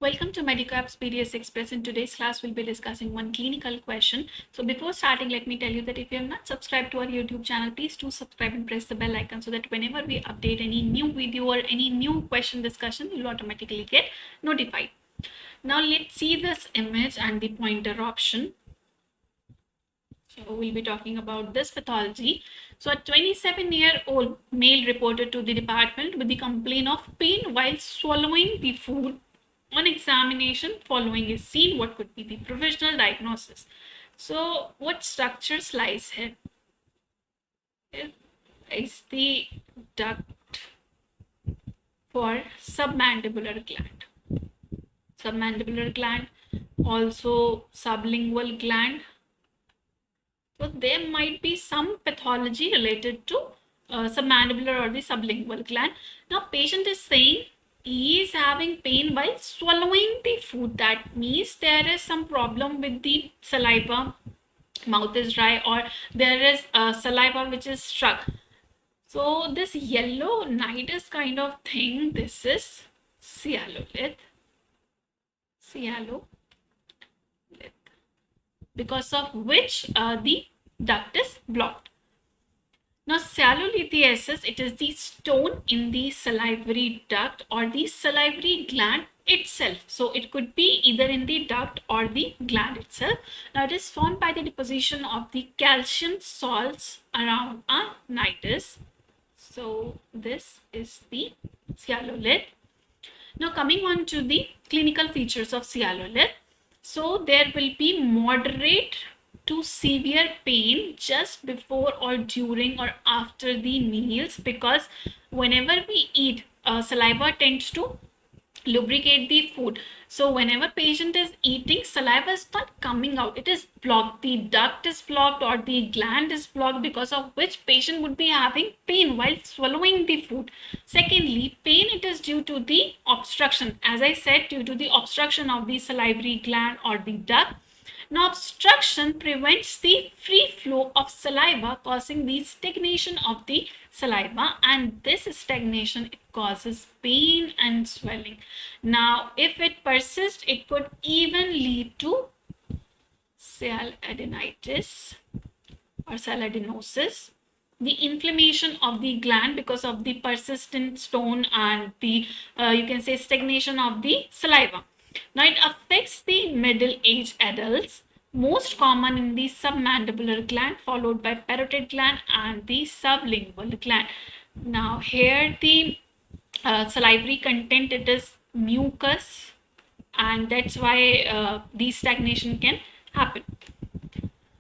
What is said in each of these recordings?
Welcome to MedicoApps PDF Express. In today's class, we'll be discussing one clinical question. So before starting, let me tell you that if you have not subscribed to our YouTube channel, please do subscribe and press the bell icon so that whenever we update any new video or any new question discussion, you'll automatically get notified. Now let's see this image and the pointer option. So we'll be talking about this pathology. So a 27-year-old male reported to the department with the complaint of pain while swallowing the food. On examination, following is seen, what could be the provisional diagnosis? So what structures lies here? Is the duct for submandibular gland. Submandibular gland, also sublingual gland. So there might be some pathology related to submandibular or the sublingual gland. Now patient is saying he is having pain while swallowing the food. That means there is some problem with the saliva, mouth is dry, or there is saliva which is stuck. So this yellow nidus kind of thing, this is sialolith, because of which the duct is blocked. Now, sialolithiasis, it is the stone in the salivary duct or the salivary gland itself. So, it could be either in the duct or the gland itself. Now, it is formed by the deposition of the calcium salts around a nidus. So, this is the sialolith. Now, coming on to the clinical features of sialolith. So, there will be moderate to severe pain just before or during or after the meals, because whenever we eat, saliva tends to lubricate the food. So whenever patient is eating, saliva is not coming out, it is blocked, the duct is blocked or the gland is blocked, because of which patient would be having pain while swallowing the food. Secondly, pain, it is due to the obstruction, as I said, due to the obstruction of the salivary gland or the duct. Now, obstruction prevents the free flow of saliva, causing the stagnation of the saliva, and this stagnation, it causes pain and swelling. Now, if it persists, it could even lead to sialadenitis or sialadenosis, the inflammation of the gland because of the persistent stone and the you can say stagnation of the saliva. Now, it affects the middle-aged adults, most common in the submandibular gland, followed by parotid gland and the sublingual gland. Now, here the salivary content, it is mucus, and that's why the stagnation can happen.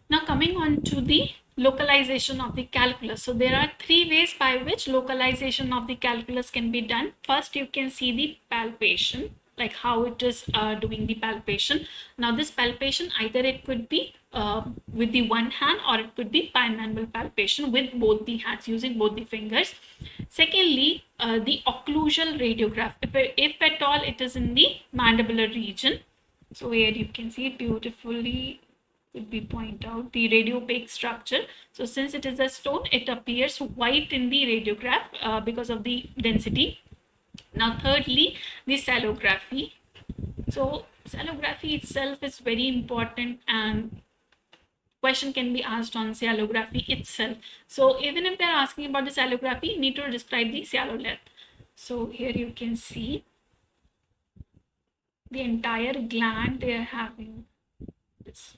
Now, coming on to the localization of the calculus. So there are three ways by which localization of the calculus can be done. First, you can see the palpation, like how it is doing the palpation. Now this palpation, either it could be with the one hand or it could be bimanual palpation with both the hands, using both the fingers. Secondly, the occlusal radiograph, if at all it is in the mandibular region. So here you can see it beautifully, could be point out the radiopaque structure. So since it is a stone, it appears white in the radiograph because of the density. Now thirdly, the sialography. So sialography itself is very important, and question can be asked on sialography itself. So even if they're asking about the sialography, you need to describe the sialolith. So here you can see the entire gland, they are having this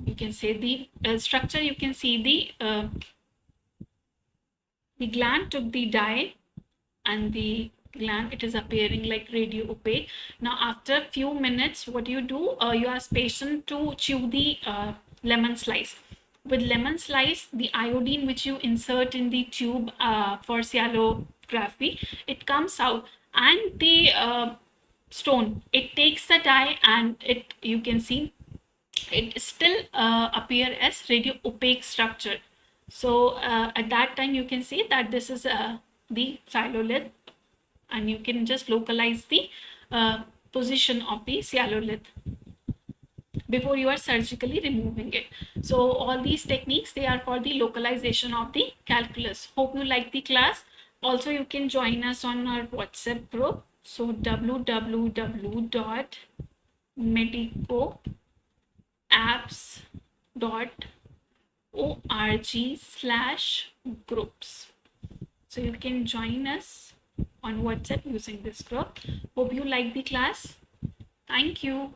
you can say the structure. You can see the gland took the dye, and the gland, it is appearing like radio opaque. Now after few minutes, what you do, you ask patient to chew the lemon slice. With lemon slice, the iodine which you insert in the tube for sialography, it comes out, and the stone, it takes the dye, and it, you can see it still appear as radio opaque structure. So at that time you can see that this is the sialolith, and you can just localize the position of the sialolith before you are surgically removing it. So all these techniques, they are for the localization of the calculus. Hope you like the class. Also, you can join us on our WhatsApp group. So www.medicoapps.org/groups. So you can join us on WhatsApp using this group. Hope you like the class. Thank you.